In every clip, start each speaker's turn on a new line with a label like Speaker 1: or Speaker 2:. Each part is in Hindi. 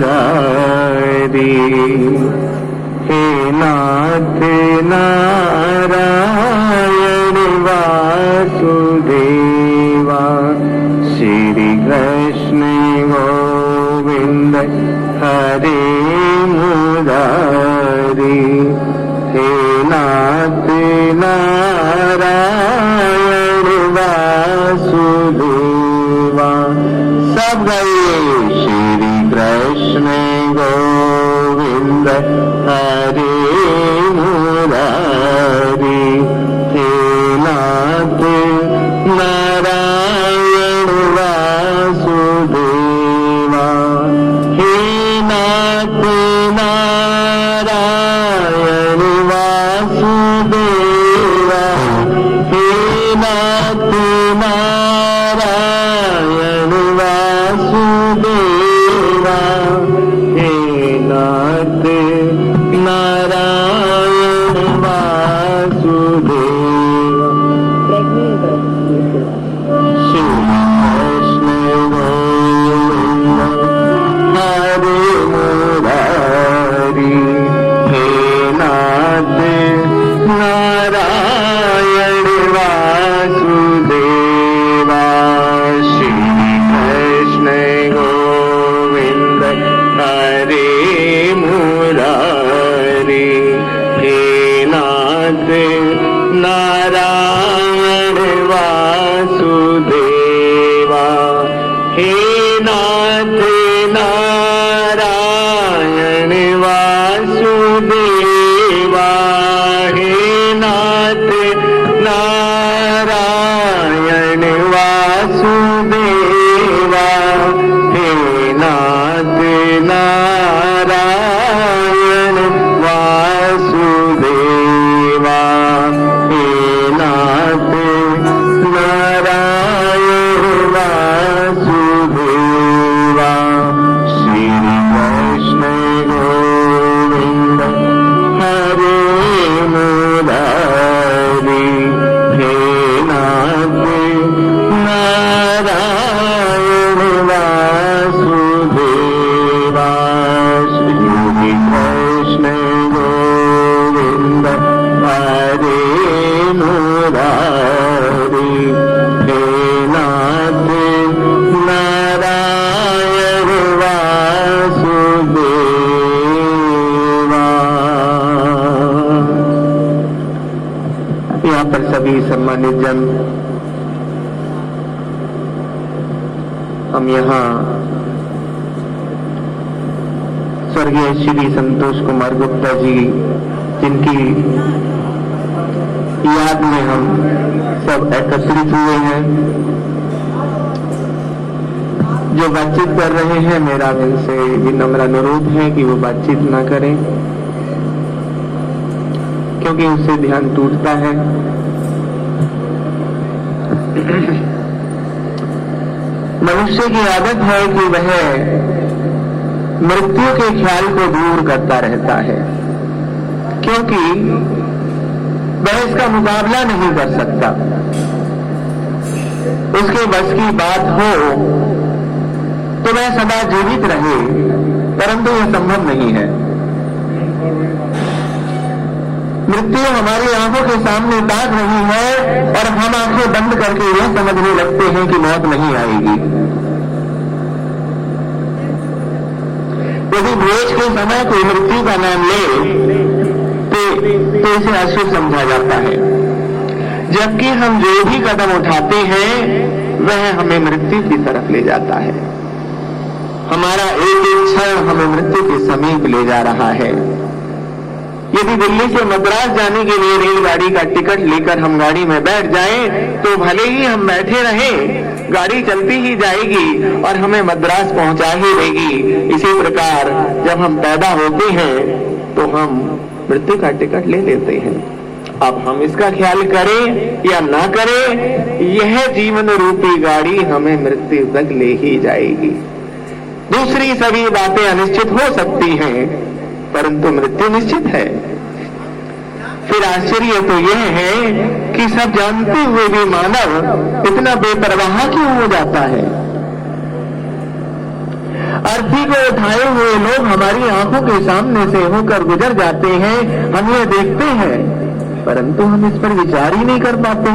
Speaker 1: मुरारी। हे नाथ नारायण वासुदेवा, श्री कृष्ण गोविंद हरे मुरारी। हे नाथ नारायण वासुदेवा। सब गाइए। श्री कृष्ण गोविंद हरे मुरारी। हे नाथ नारायण वासुदेवा। हे नाथ नारायण वासुदेवा। हे नाथ नारायण वासुदेवा। हे नाथ नारायण वासुदेवा। श्री कृष्ण गोविंद हरे मुरारी। हे नाथ नारायण वासुदेवा। श्री कृष्ण गोविंद हरे मुरारी। हे नाथ नारायण वासुदेवा। हे नाथ नारायण वासुदेवा। हे नाथ नारायण वासुदेवा। हे नाथ नारायण वासुदेवा। हे नाथ नारायण वासुदेवा। श्री कृष्ण गोविंद हरे मुरारी। हे नाथ नारायण वासुदेवा। श्री कृष्ण गोविंद हरे मुरारी। हे नाथ नारायण वासुदेवा। यहाँ पर सभी सम्मानित जन, हम यहाँ स्वर्गीय श्री संतोष कुमार गुप्ता जी, जिनकी याद में हम सब एकत्रित हुए हैं, जो बातचीत कर रहे हैं, मेरा इनसे विनम्र अनुरोध है कि वो बातचीत ना करें, क्योंकि उससे ध्यान टूटता है। मनुष्य की आदत है कि वह मृत्यु के ख्याल को दूर करता रहता है, क्योंकि वह इसका मुकाबला नहीं कर सकता। उसके बस की बात हो तो वह सदा जीवित रहे, परंतु यह संभव नहीं है। मृत्यु हमारी आंखों के सामने ताक रही है और हम आंखें बंद करके यह समझने लगते हैं कि मौत नहीं आएगी। यदि भोज के समय कोई मृत्यु का नाम ले तो इसे अशुभ समझा जाता है, जबकि हम जो भी कदम उठाते हैं वह हमें मृत्यु की तरफ ले जाता है। हमारा एक एक क्षण हमें मृत्यु के समीप ले जा रहा है। यदि दिल्ली से मद्रास जाने के लिए रेलगाड़ी का टिकट लेकर हम गाड़ी में बैठ जाएं, तो भले ही हम बैठे रहें, गाड़ी चलती ही जाएगी और हमें मद्रास पहुंचा ही देगी। इसी प्रकार जब हम पैदा होते हैं तो हम मृत्यु का टिकट ले लेते हैं। अब हम इसका ख्याल करें या ना करें, यह जीवन रूपी गाड़ी हमें मृत्यु तक ले ही जाएगी। दूसरी सभी बातें अनिश्चित हो सकती हैं, परंतु मृत्यु निश्चित है। फिर आश्चर्य तो यह है कि सब जानते हुए भी मानव इतना बेपरवाह क्यों हो जाता है। अर्थी को उठाए हुए लोग हमारी आंखों के सामने से होकर गुजर जाते हैं, हम ये देखते हैं, परंतु हम इस पर विचार ही नहीं कर पाते।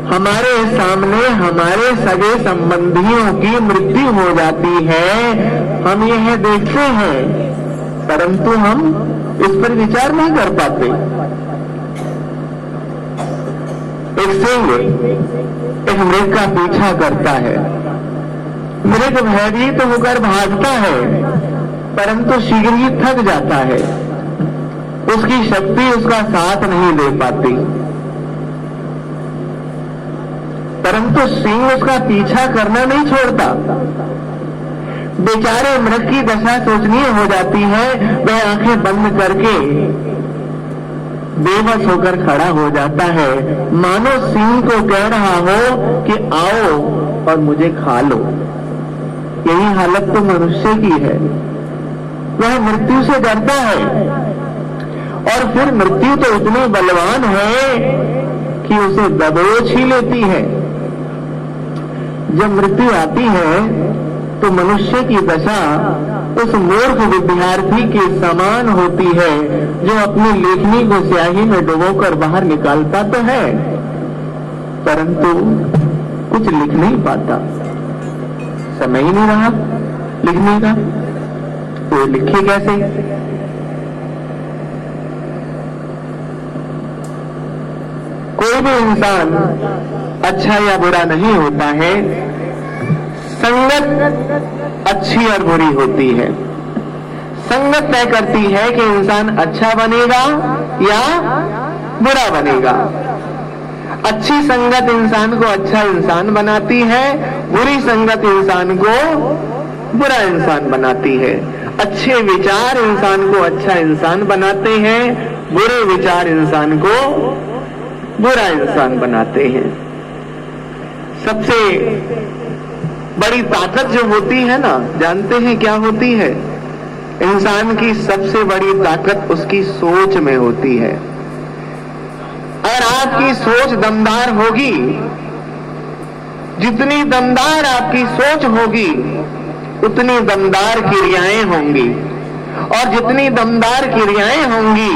Speaker 1: हमारे सामने हमारे सगे संबंधियों की मृत्यु हो जाती है, हम यह देखते हैं, परंतु हम इस पर विचार नहीं कर पाते। एक सिंह एक मृग का पीछा करता है, मृग भयभीत होकर भागता है, परंतु शीघ्र ही थक जाता है, उसकी शक्ति उसका साथ नहीं दे पाती, परंतु सिंह उसका पीछा करना नहीं छोड़ता। बेचारे मृग की दशा सोचनीय हो जाती है, वह आंखें बंद करके बेबस होकर खड़ा हो जाता है, मानो सिंह को कह रहा हो कि आओ और मुझे खा लो। यही हालत तो मनुष्य की है, वह मृत्यु से डरता है, और फिर मृत्यु तो इतनी बलवान है कि उसे दबोच ही लेती है। जब मृत्यु आती है तो मनुष्य की दशा उस मूर्ख विद्यार्थी के समान होती है, जो अपनी लेखनी को स्याही में डुबोकर बाहर निकालता तो है, परंतु कुछ लिख नहीं पाता। समय ही नहीं रहा लिखने का, तो लिखे कैसे? कोई भी इंसान अच्छा या बुरा नहीं होता है, संगत अच्छी और बुरी होती है। संगत तय करती है कि इंसान अच्छा बनेगा या बुरा बनेगा। अच्छी संगत इंसान को अच्छा इंसान बनाती है, बुरी संगत इंसान को बुरा इंसान बनाती है। अच्छे विचार इंसान को अच्छा इंसान बनाते हैं, बुरे विचार इंसान को बुरा इंसान बनाते हैं। सबसे बड़ी ताकत जो होती है ना, जानते हैं क्या होती है? इंसान की सबसे बड़ी ताकत उसकी सोच में होती है। अगर आपकी सोच दमदार होगी, जितनी दमदार आपकी सोच होगी उतनी दमदार क्रियाएं होंगी, और जितनी दमदार क्रियाएं होंगी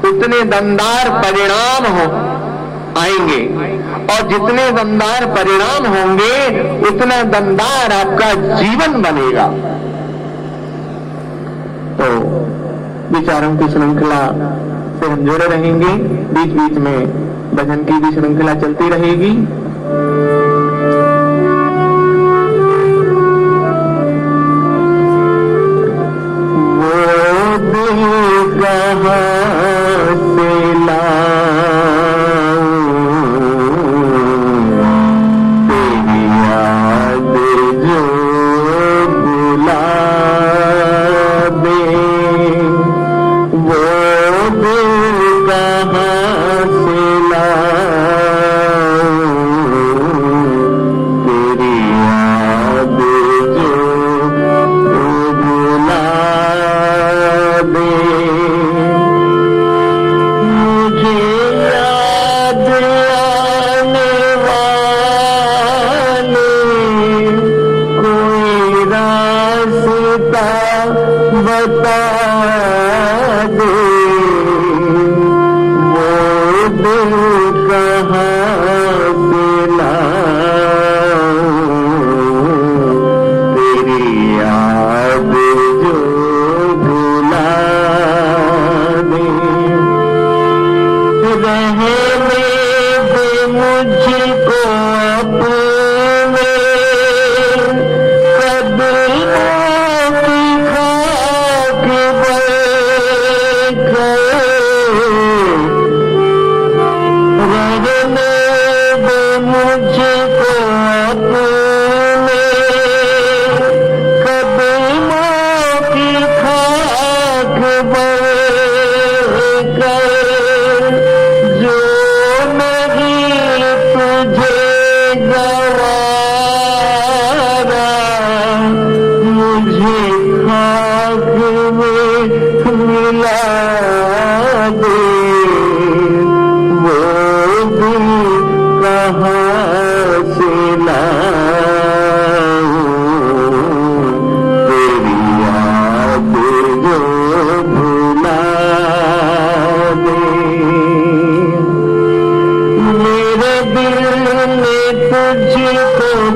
Speaker 1: उतने दमदार परिणाम आएंगे, और जितने दमदार परिणाम होंगे उतना दमदार आपका जीवन बनेगा। तो विचारों की श्रृंखला से हम जुड़े रहेंगे, बीच बीच में भजन की भी श्रृंखला चलती रहेगी। वो दिल कहाँ से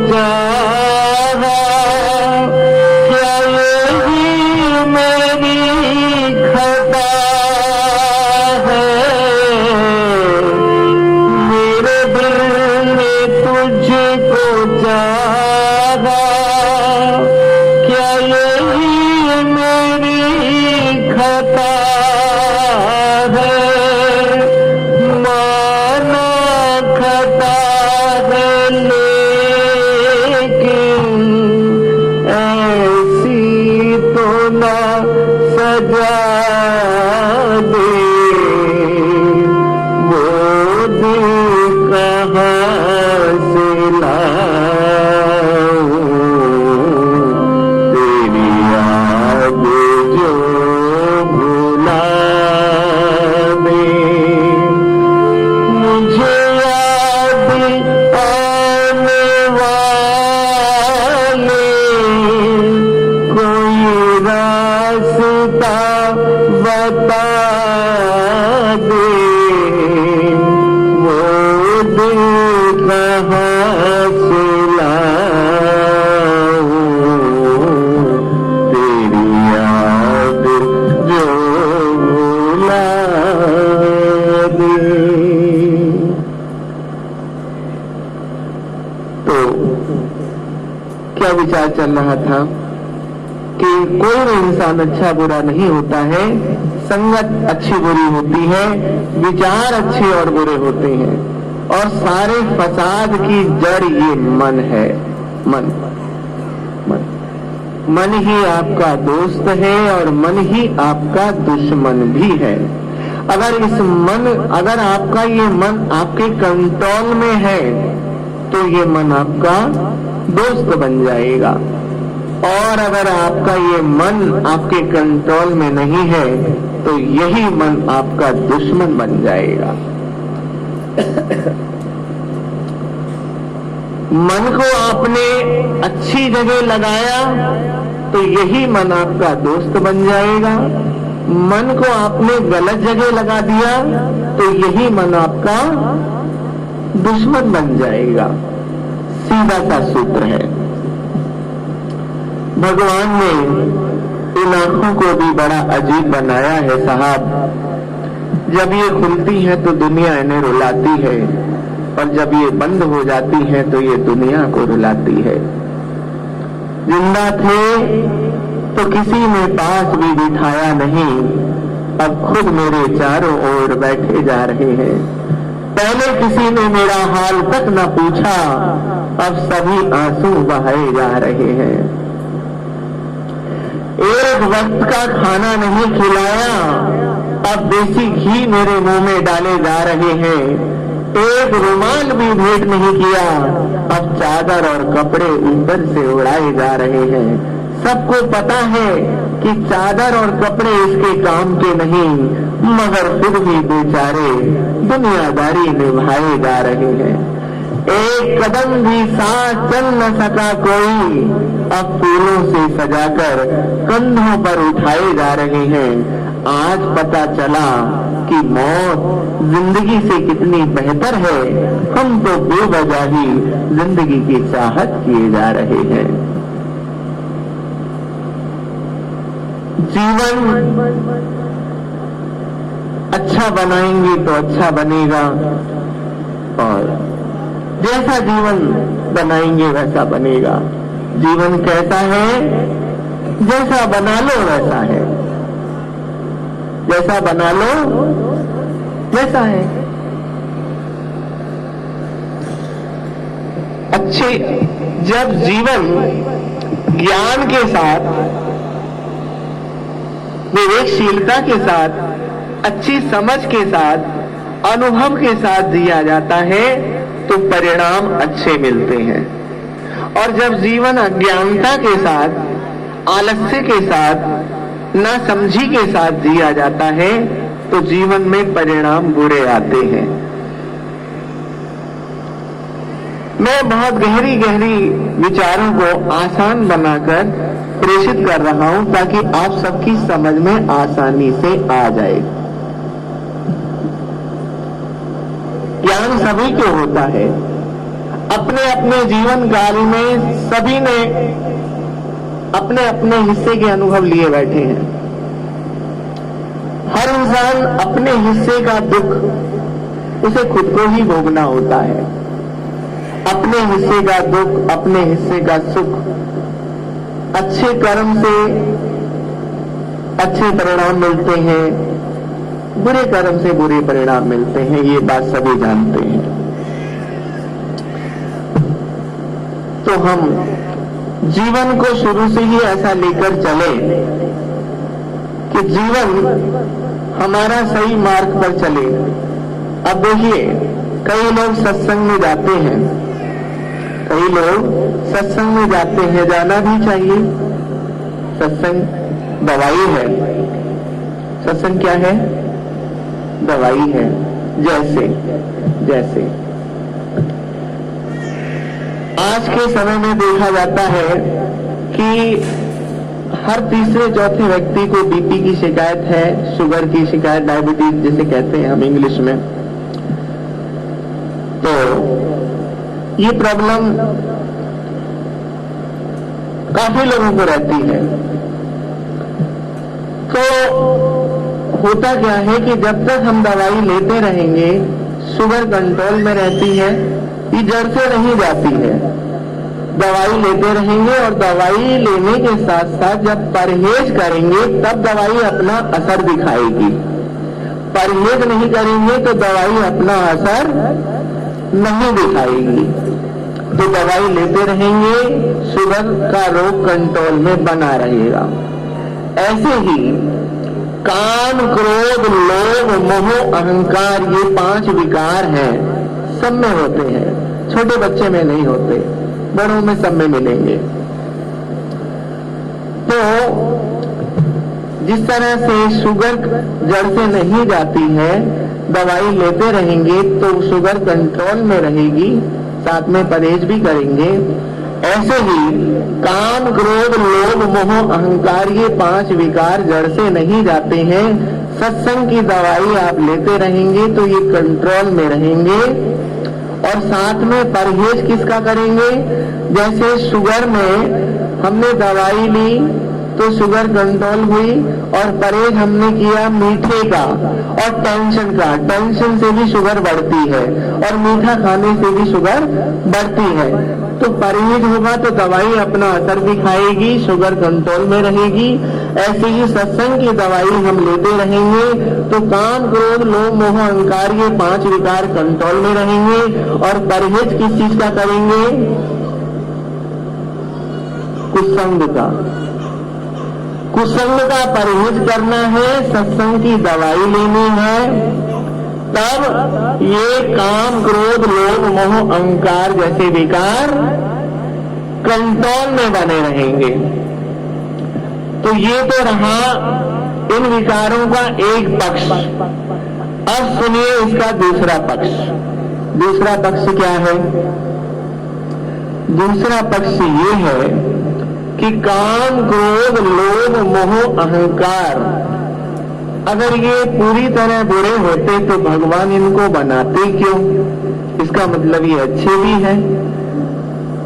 Speaker 1: चाहा, क्या यही मेरी खता है? मेरे दिल ने तुझको चाहा, क्या यही मेरी खता है? माना खता है लेकिन ऐसी तो ना सजा दे, वो दिल कहाँ से लाऊं, तेरी याद जो भुला दे। मुझे याद आने वाले कोई रास्ता बता दे, वो दिल कहाँ से लाऊं, तेरी याद जो भुला दे। तो क्या विचार चल रहा था कि कोई भी इंसान अच्छा बुरा नहीं होता है, संगत अच्छी बुरी होती है, विचार अच्छे और बुरे होते हैं, और सारे फसाद की जड़ ये मन है। मन मन मन ही आपका दोस्त है और मन ही आपका दुश्मन भी है। अगर आपका ये मन आपके कंट्रोल में है तो ये मन आपका दोस्त बन जाएगा, और अगर आपका ये मन आपके कंट्रोल में नहीं है तो यही मन आपका दुश्मन बन जाएगा। मन को आपने अच्छी जगह लगाया तो यही मन आपका दोस्त बन जाएगा, मन को आपने गलत जगह लगा दिया तो यही मन आपका दुश्मन बन जाएगा। सीधा सा सूत्र है। भगवान ने इन आंखों को भी बड़ा अजीब बनाया है साहब। जब ये खुलती है तो दुनिया इन्हें रुलाती है, और जब ये बंद हो जाती है तो ये दुनिया को रुलाती है। जिंदा थे तो किसी ने पास भी बिठाया नहीं, अब खुद मेरे चारों ओर बैठे जा रहे हैं। पहले किसी ने मेरा हाल तक न पूछा, अब सभी आंसू बहाए जा रहे हैं। एक वक्त का खाना नहीं खिलाया, अब देसी घी मेरे मुंह में डाले जा रहे हैं। एक रुमाल भी भेंट नहीं किया, अब चादर और कपड़े ऊपर से उड़ाए जा रहे हैं। सबको पता है कि चादर और कपड़े इसके काम के नहीं, मगर फिर भी बेचारे दुनियादारी निभाए जा रहे हैं। एक कदम भी साथ चल न सका कोई, अब फूलों से सजाकर कंधों पर उठाए जा रहे हैं। आज पता चला कि मौत जिंदगी से कितनी बेहतर है, हम तो बेवजह ही जिंदगी की चाहत किए जा रहे हैं। जीवन अच्छा बनाएंगे तो अच्छा बनेगा, और जैसा जीवन बनाएंगे वैसा बनेगा। जीवन कैसा है, जैसा बना लो वैसा है। जैसा बना लो वैसा है। अच्छे जब जीवन ज्ञान के साथ, विवेकशीलता के साथ, अच्छी समझ के साथ, अनुभव के साथ जिया जाता है तो परिणाम अच्छे मिलते हैं। और जब जीवन अज्ञानता के साथ, आलस्य के साथ, नासमझी के साथ जिया जाता है तो जीवन में परिणाम बुरे आते हैं। मैं बहुत गहरी गहरी विचारों को आसान बनाकर प्रेषित कर रहा हूं ताकि आप सबकी समझ में आसानी से आ जाए। ज्ञान सभी को होता है। अपने अपने जीवन काल में सभी ने अपने अपने हिस्से के अनुभव लिए बैठे हैं। हर इंसान अपने हिस्से का दुख उसे खुद को ही भोगना होता है। अपने हिस्से का दुख, अपने हिस्से का सुख, अच्छे कर्म से अच्छे परिणाम मिलते हैं, बुरे कर्म से बुरे परिणाम मिलते हैं, ये बात सभी जानते हैं। तो हम जीवन को शुरू से ही ऐसा लेकर चले कि जीवन हमारा सही मार्ग पर चले। अब देखिए, कई लोग सत्संग में जाते हैं, कई लोग सत्संग में जाते हैं, जाना भी चाहिए। सत्संग दवाई है। सत्संग क्या है? दवाई है। जैसे आज के समय में देखा जाता है कि हर तीसरे चौथे व्यक्ति को बीपी की शिकायत है, शुगर की शिकायत, डायबिटीज जिसे कहते हैं हम इंग्लिश में। तो ये प्रॉब्लम काफी लोगों को रहती है। तो होता क्या है कि जब तक हम दवाई लेते रहेंगे, शुगर कंट्रोल में रहती है, ये जड़ से नहीं जाती है। दवाई लेते रहेंगे और दवाई लेने के साथ साथ जब परहेज करेंगे तब दवाई अपना असर दिखाएगी। परहेज नहीं करेंगे तो दवाई अपना असर नहीं दिखाएगी। तो दवाई लेते रहेंगे, शुगर का रोग कंट्रोल में बना रहेगा। ऐसे ही काम, क्रोध, लोभ, मोह, अहंकार, ये 5 विकार हैं, सब में होते हैं। छोटे बच्चे में नहीं होते, बड़ों में सब में मिलेंगे। तो जिस तरह से शुगर जड़ से नहीं जाती है, दवाई लेते रहेंगे तो शुगर कंट्रोल में रहेगी, साथ में परहेज भी करेंगे। ऐसे ही काम, क्रोध, लोभ, मोह, अहंकार, ये 5 विकार जड़ से नहीं जाते हैं। सत्संग की दवाई आप लेते रहेंगे तो ये कंट्रोल में रहेंगे। और साथ में परहेज किसका करेंगे? जैसे शुगर में हमने दवाई ली तो शुगर कंट्रोल हुई, और परहेज हमने किया मीठे का और टेंशन का। टेंशन से भी शुगर बढ़ती है और मीठा खाने से भी शुगर बढ़ती है। तो परहेज होगा तो दवाई अपना असर दिखाएगी, शुगर कंट्रोल में रहेगी। ऐसे ही सत्संग की दवाई हम लेते रहेंगे तो काम, क्रोध, लोभ, मोह, अहंकार, ये 5 विकार कंट्रोल में रहेंगे। और परहेज किस चीज का करेंगे? कुसंग का। कुसंग का परहेज करना है, सत्संग की दवाई लेनी है, तब ये काम, क्रोध, लोभ, मोह, अहंकार जैसे विकार कंट्रोल में बने रहेंगे। तो ये तो रहा इन विकारों का एक पक्ष। अब सुनिए इसका दूसरा पक्ष। दूसरा पक्ष क्या है? दूसरा पक्ष ये है कि काम, क्रोध, लोभ, मोह, अहंकार अगर ये पूरी तरह बुरे होते तो भगवान इनको बनाते क्यों? इसका मतलब ये अच्छे भी हैं,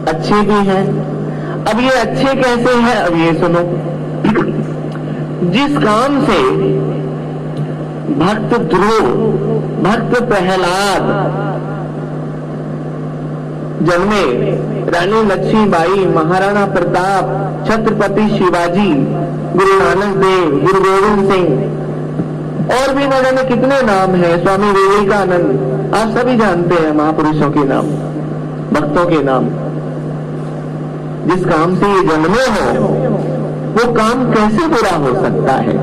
Speaker 1: अच्छे भी हैं। अब ये अच्छे कैसे हैं? अब ये सुनो। जिस काम से भक्त ध्रुव, भक्त प्रहलाद जन्मे, रानी लक्ष्मीबाई, महाराणा प्रताप, छत्रपति शिवाजी, गुरु नानक देव, गुरु गोविंद सिंह, और भी न जाने कितने नाम हैं, स्वामी विवेकानंद, आप सभी जानते हैं महापुरुषों के नाम, भक्तों के नाम। जिस काम से ये जन्मे हो वो काम कैसे बुरा हो सकता है?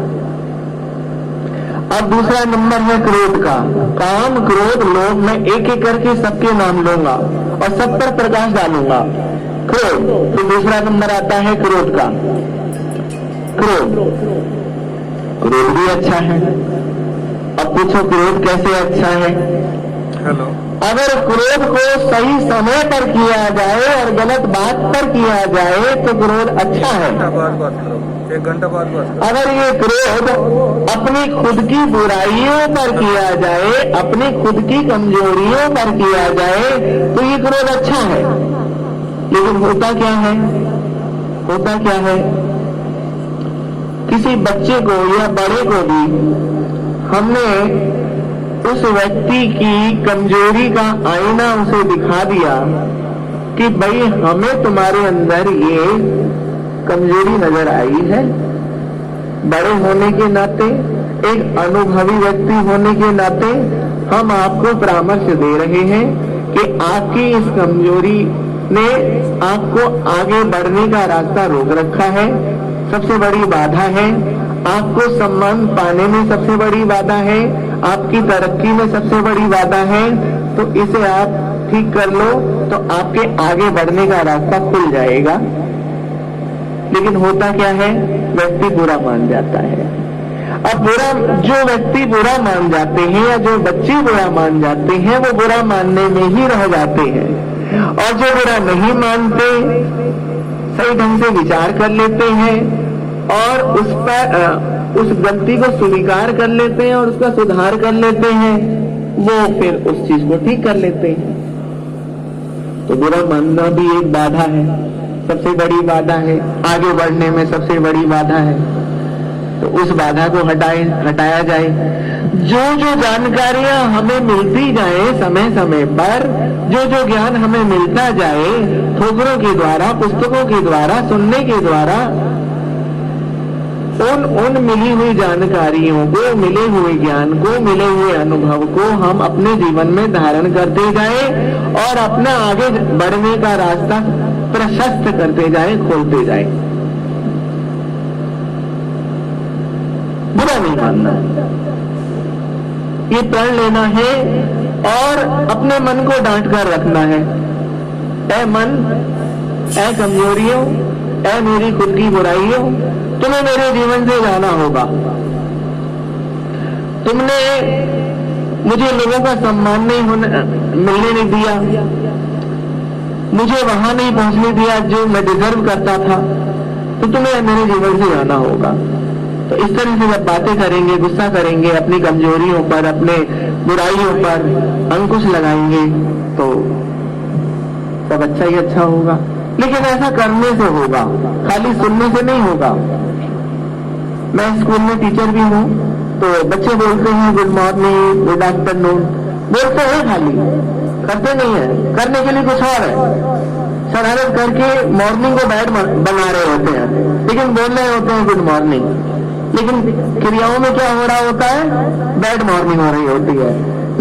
Speaker 1: अब दूसरा नंबर है क्रोध का। काम, क्रोध, लोभ, मैं एक एक करके सबके नाम लूंगा और सब पर प्रकाश डालूंगा। क्रोध, तो दूसरा नंबर आता है क्रोध का। क्रोध, क्रोध भी अच्छा है। अब पूछो क्रोध कैसे अच्छा है?
Speaker 2: हेलो।
Speaker 1: अगर क्रोध को सही समय पर किया जाए और गलत बात पर किया जाए तो क्रोध अच्छा है।
Speaker 2: बात करो। 1 घंटा बाद बात।
Speaker 1: अगर ये क्रोध अपनी खुद की बुराइयों पर किया जाए, अपनी खुद की कमजोरियों पर किया जाए, तो ये क्रोध अच्छा है। लेकिन होता क्या है, होता क्या है, किसी बच्चे को या बड़े को भी हमने उस व्यक्ति की कमजोरी का आईना उसे दिखा दिया कि भाई हमें तुम्हारे अंदर ये कमजोरी नजर आई है। बड़े होने के नाते, एक अनुभवी व्यक्ति होने के नाते हम आपको परामर्श दे रहे हैं कि आपकी इस कमजोरी ने आपको आगे बढ़ने का रास्ता रोक रखा है, सबसे बड़ी बाधा है। आपको सम्मान पाने में सबसे बड़ी बाधा है, आपकी तरक्की में सबसे बड़ी बाधा है। तो इसे आप ठीक कर लो तो आपके आगे बढ़ने का रास्ता खुल जाएगा। लेकिन होता क्या है, व्यक्ति बुरा मान जाता है। अब बुरा, जो व्यक्ति बुरा मान जाते हैं या जो बच्चे बुरा मान जाते हैं, वो बुरा मानने में ही रह जाते हैं। और जो बुरा नहीं मानते, सही ढंग से विचार कर लेते हैं और उस पर उस गलती को स्वीकार कर लेते हैं और उसका सुधार कर लेते हैं, वो फिर उस चीज को ठीक कर लेते हैं। तो बुरा मानना भी एक बाधा है, सबसे बड़ी बाधा है, आगे बढ़ने में सबसे बड़ी बाधा है। तो उस बाधा को हटाया जाए। जो जो जानकारियां हमें मिलती जाए समय समय पर, जो जो ज्ञान हमें मिलता जाए ठोकरों के द्वारा, पुस्तकों के द्वारा, सुनने के द्वारा, उन मिली हुई जानकारियों को, मिले हुए ज्ञान को, मिले हुए अनुभव को हम अपने जीवन में धारण करते जाए और अपना आगे बढ़ने का रास्ता प्रशस्त करते जाए, खोलते जाए। बुरा नहीं मानना, ये प्रण लेना है और अपने मन को डांट कर रखना है। ऐ मन, ऐ कमजोरियों, ऐ मेरी खुद की बुराइयों, तुम्हें मेरे जीवन से जाना होगा। तुमने मुझे लोगों का सम्मान नहीं मिलने नहीं दिया, मुझे वहां नहीं पहुंचने दिया जो मैं डिजर्व करता था, तो तुम्हें मेरे जीवन से जाना होगा। तो इस तरह से जब बातें करेंगे, गुस्सा करेंगे, अपनी कमजोरियों पर, अपने बुराइयों पर अंकुश लगाएंगे, तो सब अच्छा ही अच्छा होगा। लेकिन ऐसा करने से होगा, खाली सुनने से नहीं होगा। मैं स्कूल में टीचर भी हूँ, तो बच्चे बोलते हैं गुड मॉर्निंग, गुड आफ्टरनून, बोलते हैं, खाली करते नहीं है। करने के लिए कुछ और है, शरारत करके मॉर्निंग को बैड बना रहे होते हैं, लेकिन बोल रहे होते हैं गुड मॉर्निंग। लेकिन क्रियाओं में क्या हो रहा होता है, बैड मॉर्निंग हो रही होती है।